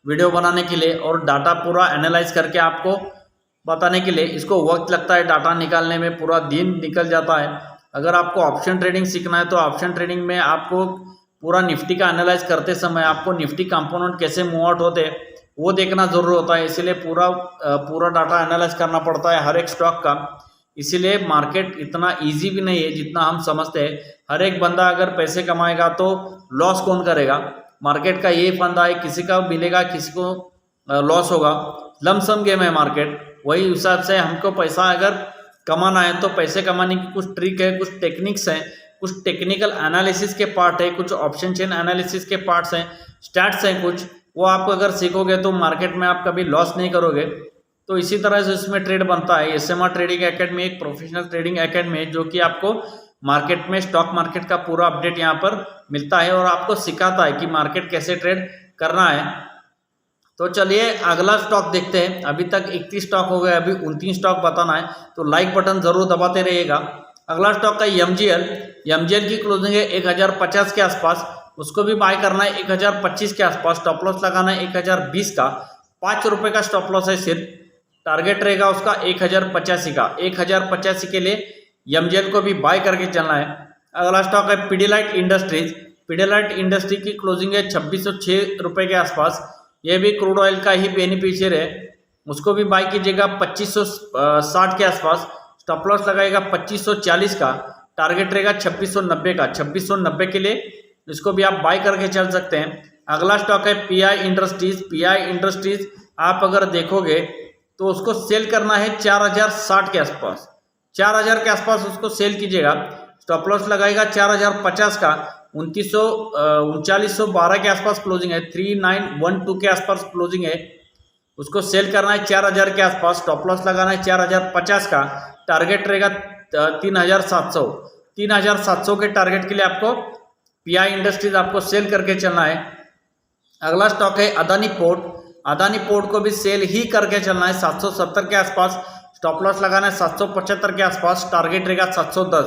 वीडियो बनाने के लिए, और डाटा पूरा एनालाइज करके आपको बताने के लिए। इसको वक्त लगता है डाटा निकालने में, पूरा दिन निकल जाता है। अगर आपको ऑप्शन ट्रेडिंग सीखना है तो ऑप्शन ट्रेडिंग में आपको पूरा निफ्टी का एनालाइज करते समय आपको निफ्टी कंपोनेंट कैसे मूव आउट होते हैं वो देखना ज़रूर होता है, इसीलिए पूरा डाटा एनालाइज करना पड़ता है हर एक स्टॉक का। इसीलिए मार्केट इतना इजी भी नहीं है जितना हम समझते हैं। हर एक बंदा अगर पैसे कमाएगा तो लॉस कौन करेगा? मार्केट का ये फंदा है, किसी का मिलेगा किसी को लॉस होगा। लमसम गेम है मार्केट। वही हिसाब से हमको पैसा अगर कमाना है तो पैसे कमाने की कुछ ट्रिक है, कुछ टेक्निक्स हैं, कुछ टेक्निकल एनालिसिस के पार्ट है, कुछ ऑप्शन चेन एनालिसिस के पार्ट्स हैं, स्टैट्स हैं कुछ, वो आप अगर सीखोगे तो मार्केट में आप कभी लॉस नहीं करोगे। तो इसी तरह से इसमें ट्रेड बनता है। एसएमआर ट्रेडिंग एकेडमी एक प्रोफेशनल ट्रेडिंग एकेडमी है जो कि आपको मार्केट में स्टॉक मार्केट का पूरा अपडेट यहाँ पर मिलता है और आपको सिखाता है कि मार्केट कैसे ट्रेड करना है। तो चलिए अगला स्टॉक देखते हैं। अभी तक 31 स्टॉक हो गए, अभी 29 स्टॉक बताना है, तो लाइक बटन जरूर दबाते रहिएगा। अगला स्टॉक है एमजीएल। एमजीएल की क्लोजिंग है 1050 के आसपास, उसको भी बाय करना है 1025 के आसपास। स्टॉप लॉस लगाना है 1020 का, 5 रुपये का स्टॉप लॉस है सिर्फ। टारगेट रहेगा उसका 1085 का। 1085 के लिए एमजीएल को भी बाय करके चलना है। अगला स्टॉक है पीडीलाइट इंडस्ट्रीज। पीडीलाइट इंडस्ट्री की क्लोजिंग है 2606 रुपये के आसपास। ये भी क्रूड ऑयल का ही बेनिफिशियर है, उसको भी बाय कीजिएगा 2560 के आसपास। स्टॉप लॉस लगाएगा 2540 का। टारगेट रहेगा 2690 का। 2690 के लिए इसको भी आप बाय करके चल सकते हैं। अगला स्टॉक है पीआई इंडस्ट्रीज। पीआई इंडस्ट्रीज आप अगर देखोगे तो उसको सेल करना है 4060 के आसपास। 4000 के आसपास उसको सेल कीजिएगा। स्टॉप लॉस लगाएगा 4050 का। 3912 के आसपास क्लोजिंग है। 3912 के आसपास क्लोजिंग है, उसको सेल करना है 4000 के आसपास। स्टॉप लॉस लगाना है 4050 का। टारगेट रहेगा 3700। 3700 के टारगेट के लिए आपको पीआई इंडस्ट्रीज आपको सेल करके चलना है। अगला स्टॉक है अदानी पोर्ट। अदानी पोर्ट को भी सेल ही करके चलना है 770 के आसपास। स्टॉप लॉस लगाना है 775 के आसपास। टारगेट रहेगा 710।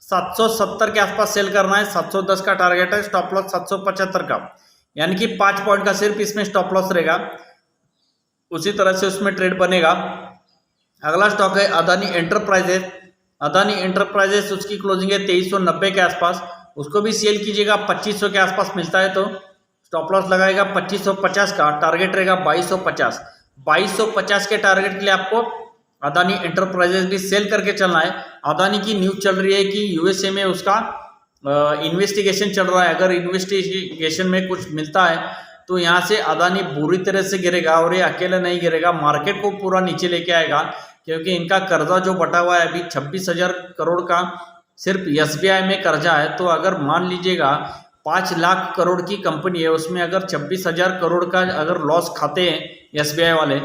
770 के आसपास सेल करना है। 710 का टारगेट है। स्टॉप लॉस 775 का, यानी कि 5 पॉइंट का सिर्फ इसमें स्टॉप लॉस रहेगा। उसी तरह से उसमें ट्रेड बनेगा। अगला स्टॉक है अदानी एंटरप्राइजेस। अदानी एंटरप्राइजेस उसकी क्लोजिंग है 2390 के आसपास, उसको भी सेल कीजिएगा 2500 के आसपास मिलता है तो स्टॉप लॉस लगाएगा 2550 का। टारगेट रहेगा 2250। 2250 के टारगेट के लिए आपको अदानी एंटरप्राइजेस भी सेल करके चलना है। अदानी की न्यूज़ चल रही है कि यूएसए में उसका इन्वेस्टिगेशन चल रहा है। अगर इन्वेस्टिगेशन में कुछ मिलता है तो यहाँ से अदानी बुरी तरह से गिरेगा, और ये अकेला नहीं गिरेगा, मार्केट को पूरा नीचे लेके आएगा, क्योंकि इनका कर्जा जो बटा हुआ है अभी 26,000 करोड़ का सिर्फ एसबीआई में कर्जा है। तो अगर मान लीजिएगा 5 लाख करोड़ की कंपनी है, उसमें अगर 26,000 करोड़ का अगर लॉस खाते हैं एसबीआई वाले,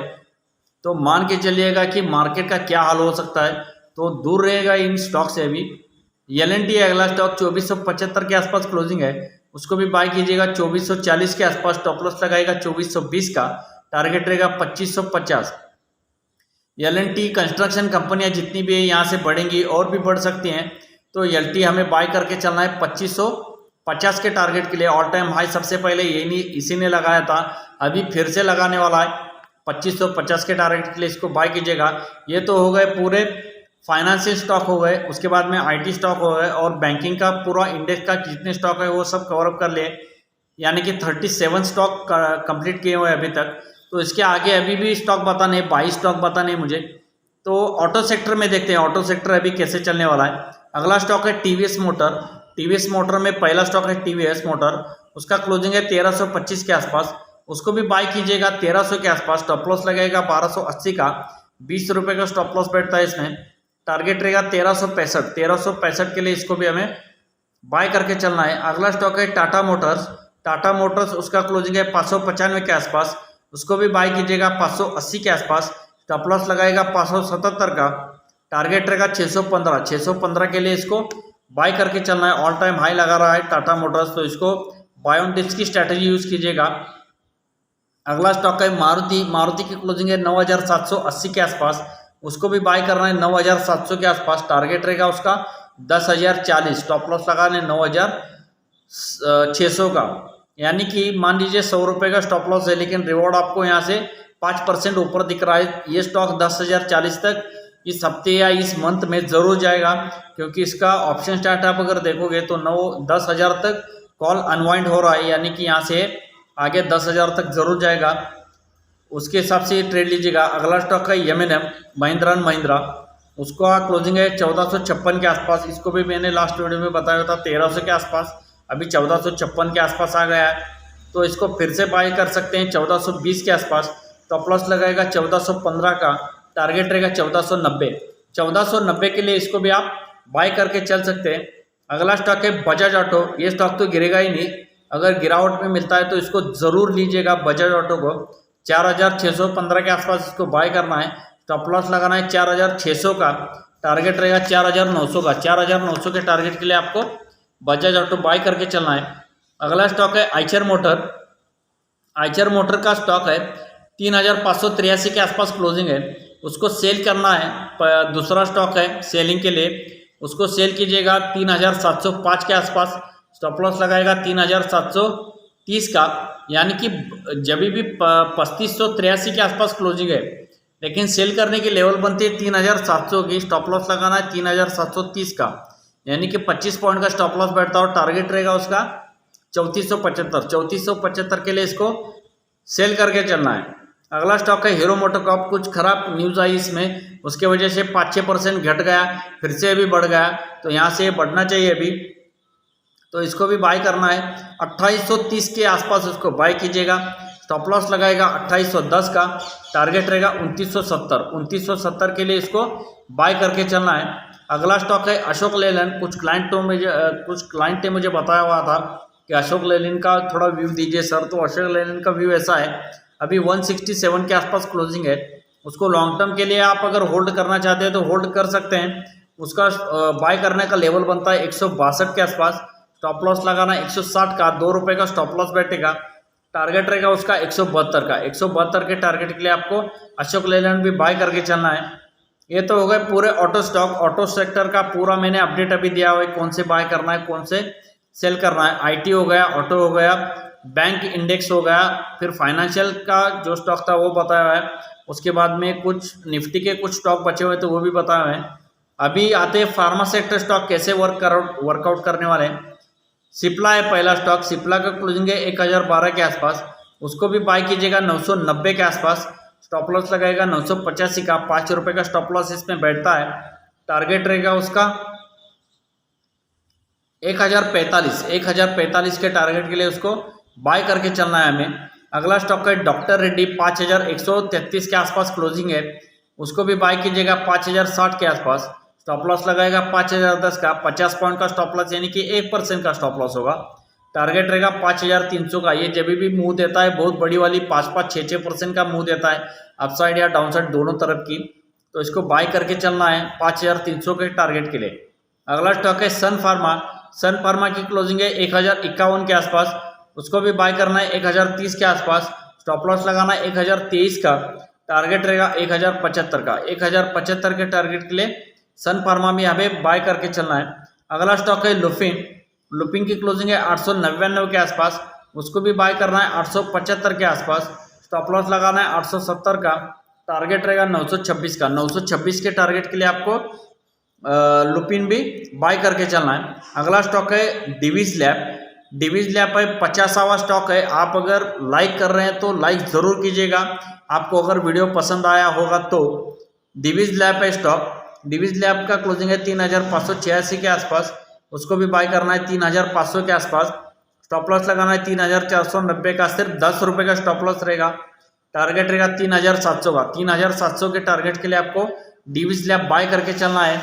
तो मान के चलिएगा कि मार्केट का क्या हाल हो सकता है। तो दूर रहेगा इन स्टॉक से। अभी एल&टी अगला स्टॉक 2475 के आसपास क्लोजिंग है, उसको भी बाय कीजिएगा 2440 के आसपास। स्टॉप लॉस लगाएगा 2420 का। टारगेट रहेगा 2550। एल&टी कंस्ट्रक्शन कंपनियां जितनी भी है यहाँ से बढ़ेंगी और भी बढ़ सकती हैं, तो एल&टी हमें बाय करके चलना है 2550 के टारगेट के लिए। ऑल टाइम हाई सबसे पहले इसी ने लगाया था, अभी फिर से लगाने वाला है 2550 के टारगेट के लिए, इसको बाय कीजिएगा। ये तो हो गए पूरे फाइनेंशियल स्टॉक हो गए, उसके बाद में आईटी स्टॉक हो गए, और बैंकिंग का पूरा इंडेक्स का जितने स्टॉक है वो सब कवर अप कर लिए, यानी कि 37 स्टॉक कंप्लीट किए हुए अभी तक। तो इसके आगे अभी भी स्टॉक बताने, 22 स्टॉक बताने मुझे। तो ऑटो सेक्टर में देखते हैं ऑटो सेक्टर अभी कैसे चलने वाला है। अगला स्टॉक है टीवीएस मोटर। टीवीएस मोटर में पहला स्टॉक है टीवीएस मोटर, उसका क्लोजिंग है 1325 के आसपास, उसको भी बाय कीजिएगा 1300 के आसपास। स्टॉप लॉस लगेगा 1280 का। 20 रुपये का स्टॉप लॉस बैठता है इसमें। टारगेट रहेगा 1365। 1365 के लिए इसको भी हमें बाय करके चलना है। अगला स्टॉक है टाटा मोटर्स। टाटा मोटर्स उसका क्लोजिंग है 595 के आसपास, उसको भी बाय कीजिएगा 580 के आसपास। स्टॉप लॉस लगाएगा 577 का। टारगेट रहेगा 615। 615 के लिए इसको बाय करके चलना है। ऑल टाइम हाई लगा रहा है टाटा मोटर्स, तो इसको बाय ऑन डिप्स की स्ट्रैटेजी यूज कीजिएगा। अगला स्टॉक है मारुति। मारुति की क्लोजिंग है 9780 के आसपास, उसको भी बाय करना है 9700 के आसपास। टारगेट रहेगा उसका 10,040। स्टॉप लॉस लगाना है 9,600 का, यानी कि मान लीजिए 100 रुपये का स्टॉप लॉस है, लेकिन रिवॉर्ड आपको यहाँ से 5% ऊपर दिख रहा है। ये स्टॉक 10,040 तक इस हफ्ते या इस मंथ में ज़रूर जाएगा, क्योंकि इसका ऑप्शन चार्ट आप अगर देखोगे तो 9-10,000 तक कॉल अनवाइंड हो रहा है, यानी कि यहाँ से आगे 10,000 तक ज़रूर जाएगा। उसके हिसाब से ट्रेड लीजिएगा। अगला स्टॉक है एम&एम, महिंद्रा एंड महिंद्रा। उसका क्लोजिंग है 1456 के आसपास। इसको भी मैंने लास्ट वीडियो में बताया था 1300 के आसपास, अभी 1456 के आसपास आ गया है। तो इसको फिर से बाय कर सकते हैं 1420 के आसपास। स्टॉप लॉस लगाएगा 1415 का, टारगेट रहेगा 1490। 1490 के लिए इसको भी आप बाय करके चल सकते हैं। अगला स्टॉक है बजाज ऑटो। ये स्टॉक तो गिरेगा ही नहीं, अगर गिरावट में मिलता है तो इसको ज़रूर लीजिएगा बजाज ऑटो को। 4615 के आसपास इसको बाय करना है। स्टॉप लॉस लगाना है 4600 का, टारगेट रहेगा 4900 का। 4900 के टारगेट के लिए आपको बजाज ऑटो बाय करके चलना है। अगला स्टॉक है आइचर मोटर। आइचर मोटर का स्टॉक है 3583 के आसपास क्लोजिंग है, उसको सेल करना है। दूसरा स्टॉक है सेलिंग के लिए, उसको सेल कीजिएगा 3705 के आसपास। स्टॉप लॉस लगाएगा 3730 का, यानी कि जब भी 3583 के आसपास क्लोजिंग है, लेकिन सेल करने की लेवल बनती है 3700 की। स्टॉप लॉस लगाना है 3730 का, यानी कि 25 पॉइंट का स्टॉप लॉस बैठता है और टारगेट रहेगा उसका 3475। 3475 के लिए इसको सेल करके चलना है। अगला स्टॉक है हीरो मोटोकॉर्प। कुछ खराब न्यूज़ आई इसमें, उसके वजह से 5-6% घट गया, फिर से अभी बढ़ गया, तो यहाँ से बढ़ना चाहिए अभी, तो इसको भी बाय करना है। 2830 के आसपास इसको बाय कीजिएगा। स्टॉप लॉस लगाएगा 2810 का, टारगेट रहेगा 2970। 2970 के लिए इसको बाय करके चलना है। अगला स्टॉक है अशोक लेलैंड। कुछ क्लाइंट ने मुझे बताया हुआ था कि अशोक लेलैंड का थोड़ा व्यू दीजिए सर, तो अशोक लेलैंड का व्यू ऐसा है, अभी 167 के आसपास क्लोजिंग है। उसको लॉन्ग टर्म के लिए आप अगर होल्ड करना चाहते हैं तो होल्ड कर सकते हैं। उसका बाय करने का लेवल बनता है 162 के आसपास। स्टॉप लॉस लगाना 160 का, 2 रुपये का स्टॉप लॉस बैठेगा। टारगेट रहेगा उसका 172 का। 172 के टारगेट के लिए आपको अशोक लेलैंड भी बाय करके चलना है। ये तो हो गए पूरे ऑटो स्टॉक। ऑटो सेक्टर का पूरा मैंने अपडेट अभी दिया हुआ है, कौन से बाय करना है कौन से सेल करना है। आईटी हो गया, ऑटो हो गया, बैंक इंडेक्स हो गया, फिर फाइनेंशियल का जो स्टॉक था वो बताया हुआ है। उसके बाद में कुछ निफ्टी के कुछ स्टॉक बचे हुए थे वो भी बताया हुआ है। अभी आते हैं फार्मा सेक्टर स्टॉक कैसे वर्कआउट करने वाले हैं। सिप्ला है पहला स्टॉक। सिप्ला का क्लोजिंग है 1012 के आसपास, उसको भी बाय कीजिएगा 990 के आसपास। स्टॉप लॉस लगाएगा 985 का, 5 रुपये का स्टॉप लॉस इसमें बैठता है। टारगेट रहेगा उसका 1045 के टारगेट के लिए उसको बाय करके चलना है हमें। अगला स्टॉक है डॉक्टर रेड्डी। 5133 के आसपास क्लोजिंग है, उसको भी बाय कीजिएगा 5060 के आसपास। स्टॉप लॉस लगाएगा 5010 का, 50 पॉइंट का स्टॉप लॉस, यानी कि 1% का स्टॉप लॉस होगा। टारगेट रहेगा 5300 का। ये जब भी मूव देता है बहुत बड़ी वाली 5-6% का मूव देता है, अपसाइड या डाउनसाइड दोनों तरफ की, तो इसको बाय करके चलना है 5300 के टारगेट के लिए। अगला स्टॉक है सन फार्मा। सन फार्मा की क्लोजिंग है 1051 के आसपास, उसको भी बाय करना है 1030 के आसपास। स्टॉप लॉस लगाना है 1023 का, टारगेट रहेगा 1075 का। 1075 के टारगेट के लिए सन फार्मा में हमें बाय करके चलना है। अगला स्टॉक है लुपिन। लुपिन की क्लोजिंग है 899 के आसपास, उसको भी बाय करना है 875 के आसपास। स्टॉप लॉस लगाना है 870 का, टारगेट रहेगा 926 का। 926 के टारगेट के लिए आपको लुपिन भी बाय करके चलना है। अगला स्टॉक है डिवीज लैब। डिवीज लैब है 50वां स्टॉक है। आप अगर लाइक कर रहे हैं तो लाइक ज़रूर कीजिएगा, आपको अगर वीडियो पसंद आया होगा तो। डिवीज लैब है स्टॉक। डिवीज लैब का क्लोजिंग है 3586 के आसपास, उसको भी बाय करना है 3500 के आसपास। स्टॉप लॉस लगाना है 3490 का, सिर्फ 10 रुपये का स्टॉप लॉस रहेगा। टारगेट रहेगा 3700 का। 3700 के टारगेट के लिए आपको डिवीज लैब बाय करके चलना है।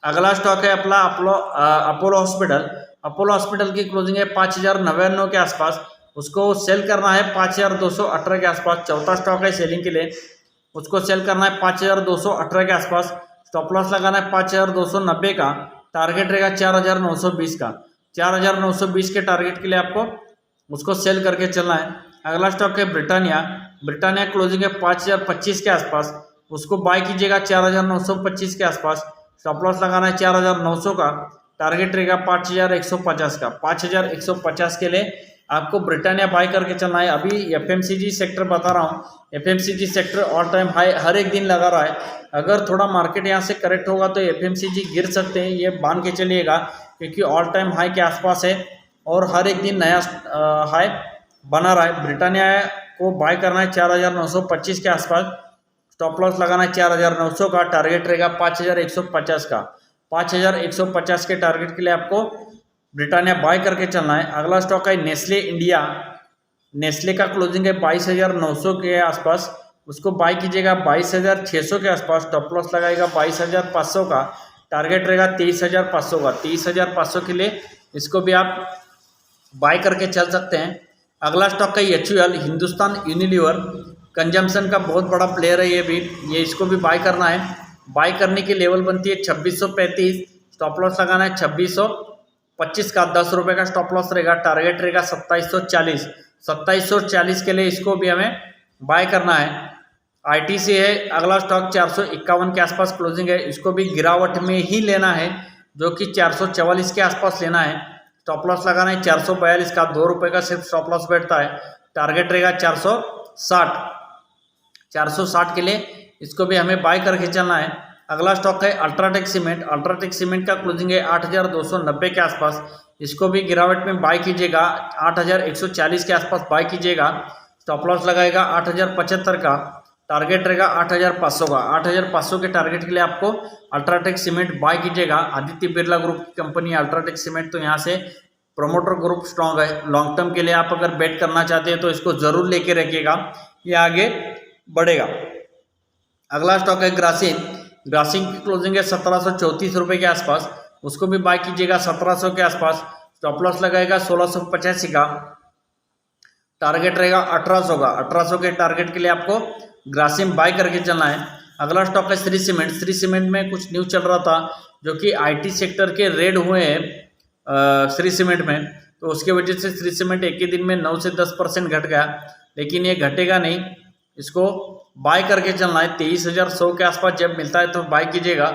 अगला स्टॉक है अपना अपोलो हॉस्पिटल। अपोलो हॉस्पिटल की क्लोजिंग है 5099 के आसपास, उसको सेल करना है 5218 के आसपास। चौथा स्टॉक है सेलिंग के लिए, उसको सेल करना है 5218 के आसपास। स्टॉप लॉस लगाना है 5290 का, टारगेट रहेगा 4920 का। 4920 के टारगेट के लिए आपको उसको सेल करके चलना है। अगला स्टॉक है ब्रिटानिया। ब्रिटानिया क्लोजिंग है 5025 के आसपास, उसको बाय कीजिएगा 4925 के आसपास। स्टॉप लॉस लगाना है 4900 का, टारगेट रहेगा 5150 का। 5150 के लिए आपको ब्रिटानिया बाय करके चलना है। अभी एफएमसीजी सेक्टर बता रहा हूँ, FMCG sector all time high हर एक दिन लगा रहा है। अगर थोड़ा मार्केट यहाँ से करेक्ट होगा तो एफएमसीजी गिर सकते हैं, ये मान के चलिएगा, क्योंकि ऑल टाइम हाई के आसपास है और हर एक दिन नया हाई बना रहा है। ब्रिटानिया को बाय करना है 4925 के आसपास। स्टॉप लॉस लगाना है 4,900 का, टारगेट रहेगा 5,150 का। 5,150 के टारगेट के लिए आपको ब्रिटानिया बाय करके चलना है। अगला स्टॉक है नेस्ले इंडिया। नेस्ले का क्लोजिंग है 22,900 के आसपास, उसको बाय कीजिएगा 22,600 के आसपास। स्टॉप लॉस लगाएगा 22,500 का, टारगेट रहेगा 23,500 का। 23,500 के लिए इसको भी आप बाय करके चल सकते हैं। अगला स्टॉक है HUL, हिंदुस्तान यूनिलीवर। कंजम्पशन का बहुत बड़ा प्लेयर है ये इसको भी बाय करना है। बाय करने की लेवल बनती है 2635, स्टॉप लॉस लगाना है 2625 का। 10 रुपये का स्टॉप लॉस रहेगा, टारगेट रहेगा 2740। 2740 के लिए इसको भी हमें बाय करना है। ITC है अगला स्टॉक, 451 के आसपास क्लोजिंग है, इसको भी गिरावट में ही लेना है, जो कि 444 के आसपास लेना है। स्टॉप लॉस लगाना है 442 का। 2 रुपये का सिर्फ स्टॉप लॉस बैठता है, टारगेट रहेगा 460। 460 के लिए इसको भी हमें बाय करके चलना है। अगला स्टॉक है अल्ट्राटेक सीमेंट। अल्ट्राटेक सीमेंट का क्लोजिंग है 8,290 के आसपास, इसको भी गिरावट में बाय कीजिएगा। 8,140 के आसपास बाय कीजिएगा। स्टॉप लॉस लगाएगा 8,075 का, टारगेट रहेगा 8,500 का। 8,500 के टारगेट के लिए आपको अल्ट्राटेक सीमेंट बाय कीजिएगा। आदित्य बिरला ग्रुप की कंपनी अल्ट्राटेक सीमेंट, तो यहाँ से प्रोमोटर ग्रुप स्ट्रॉन्ग है। लॉन्ग टर्म के लिए आप अगर बेट करना चाहते हैं तो इसको ज़रूर लेके रखिएगा, ये आगे बढ़ेगा। अगला स्टॉक है ग्रासिम। ग्रासिम की क्लोजिंग है 1734 रुपये के आसपास, उसको भी बाय कीजिएगा 1700 के आसपास। स्टॉप लॉस लगाएगा 1685 का, टारगेट रहेगा 1800 का। 1800 के टारगेट के लिए आपको ग्रासिम बाय करके चलना है। अगला स्टॉक है श्री सीमेंट। श्री सीमेंट में कुछ न्यूज़ चल रहा था जो कि IT सेक्टर के रेड हुए हैं श्री सीमेंट में, तो उसके वजह से श्री सीमेंट एक ही दिन में 9 से 10% घट गया, लेकिन ये घटेगा नहीं, इसको बाय करके चलना है। 23,100 के आसपास जब मिलता है तो बाय कीजिएगा।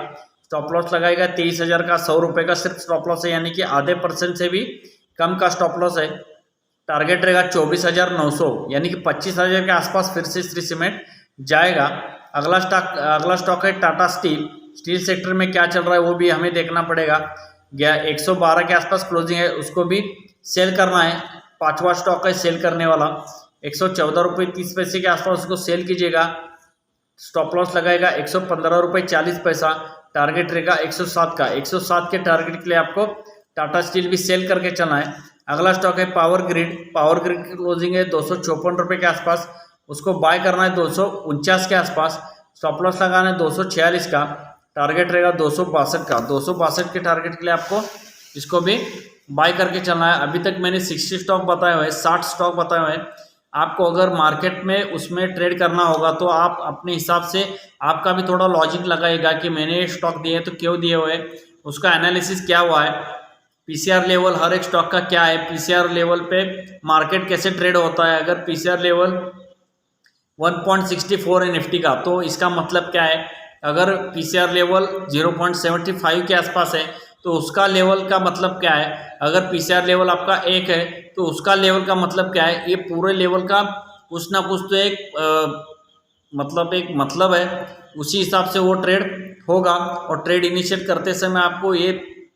स्टॉप लॉस लगाएगा 23,000 का। 100 रुपये का सिर्फ स्टॉप लॉस है, यानी कि आधे % से भी कम का स्टॉप लॉस है। टारगेट रहेगा 24,900, यानी कि 25,000 के आसपास फिर से श्री सीमेंट जाएगा। अगला स्टॉक है टाटा स्टील। स्टील सेक्टर में क्या चल रहा है वो भी हमें देखना पड़ेगा। 112 के आसपास क्लोजिंग है, उसको भी सेल करना है। 5वां स्टॉक है सेल करने वाला, 114 रुपये 30 पैसे के आसपास उसको सेल कीजिएगा। स्टॉप लॉस लगाएगा 115 रुपये 40 पैसा, टारगेट रहेगा 107 का। 107 के टारगेट के लिए आपको टाटा स्टील भी सेल करके चलना है। अगला स्टॉक है पावर ग्रिड। पावर ग्रिड की क्लोजिंग है 254 रुपये के आसपास, उसको बाय करना है 249 के आसपास। स्टॉप लॉस लगाना है 246 का, टारगेट रहेगा 262 का। 262 के टारगेट के लिए आपको इसको भी बाय करके चलना है। अभी तक मैंने 60 स्टॉक बताए हुए हैं, 60 स्टॉक बताए हुए हैं। आपको अगर मार्केट में उसमें ट्रेड करना होगा तो आप अपने हिसाब से आपका भी थोड़ा लॉजिक लगाएगा कि मैंने स्टॉक दिए तो क्यों दिए हुए, उसका एनालिसिस क्या हुआ है, PCR लेवल हर एक स्टॉक का क्या है, PCR लेवल पे मार्केट कैसे ट्रेड होता है। अगर PCR लेवल 1.64 है निफ्टी का, तो इसका मतलब क्या है, अगर PCR लेवल 0.75 के आसपास है तो उसका लेवल का मतलब क्या है। अगर PCR लेवल आपका 1 है तो उसका लेवल का मतलब क्या है। ये पूरे लेवल का कुछ ना कुछ तो एक मतलब है, उसी हिसाब से वो ट्रेड होगा। और ट्रेड इनिशिएट करते समय आपको ये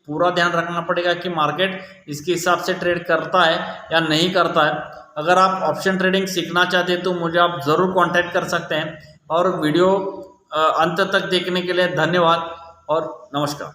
पूरा ध्यान रखना पड़ेगा कि मार्केट इसके हिसाब से ट्रेड करता है या नहीं करता है। अगर आप ऑप्शन ट्रेडिंग सीखना चाहते हैं तो मुझे आप ज़रूर कांटेक्ट कर सकते हैं। और वीडियो अंत तक देखने के लिए धन्यवाद और नमस्कार।